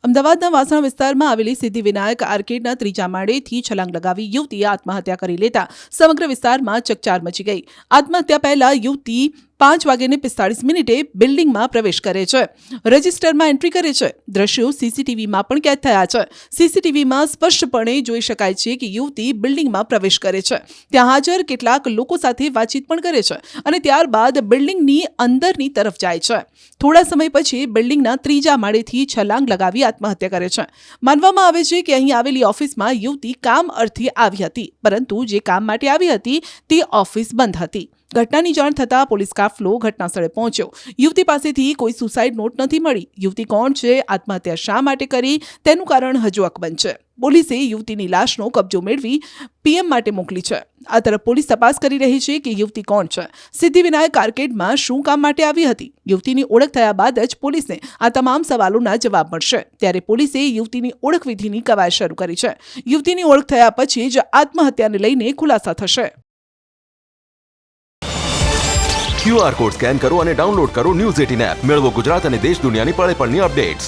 અમદાવાદના વાસણ વિસ્તારમાં આવેલી સિદ્ધિવિનાયક આર્કેડના ત્રીજા માળેથી છલાંગ લગાવી યુવતીએ આત્મહત્યા કરી લેતા સમગ્ર વિસ્તારમાં ચકચાર મચી ગઈ. આત્મહત્યા પહેલા યુવતી 5:45 બિલ્ડિંગમાં પ્રવેશ કરે છે. રજિસ્ટરમાં એન્ટ્રી કરે છે. દ્રશ્યો સીસીટીવીમાં પણ કેદ થયા છે. સીસીટીવીમાં સ્પષ્ટપણે જોઈ શકાય છે કે યુવતી બિલ્ડિંગમાં પ્રવેશ કરે છે. ત્યાં હાજર કેટલાક લોકો સાથે વાતચીત પણ કરે છે અને ત્યારબાદ બિલ્ડિંગની અંદરની તરફ જાય છે. થોડા સમય પછી બિલ્ડિંગના ત્રીજા માળેથી છલાંગ લગાવી આત્મહત્યા કરે છે. માનવામાં આવે છે કે અહીં આવેલી ઓફિસમાં યુવતી કામ અર્થે આવી હતી, પરંતુ જે કામ માટે આવી હતી તે ઓફિસ બંધ હતી. ઘટનાની જાણ થતાં પોલીસ કાફલો ઘટનાસ્થળે પહોંચ્યો. યુવતી પાસેથી કોઈ સુસાઇડ નોટ નથી મળી. યુવતી કોણ છે, આત્મહત્યા શા માટે કરી, તેનું કારણ હજુ અકબંધ છે. પોલીસે યુવતીની લાશનો કબજો મેળવી પીએમ માટે મોકલી છે. આ તરફ પોલીસ તપાસ કરી રહી છે કે યુવતી કોણ છે, સિદ્ધિવિનાયક આર્કેડમાં શું કામ માટે આવી હતી. યુવતીની ઓળખ થયા બાદ જ પોલીસને આ તમામ સવાલોના જવાબ મળશે. ત્યારે પોલીસે યુવતીની ઓળખ વિધિની કવાયત શરૂ કરી છે. યુવતીની ઓળખ થયા પછી જ આત્મહત્યાને લઈને ખુલાસા થશે. QR કોડ સ્કેન કરો અને ડાઉનલોડ કરો ન્યૂઝ 18 એપ. મેળવો ગુજરાત અને દેશ દુનિયાની પળે પળની અપડેટ્સ.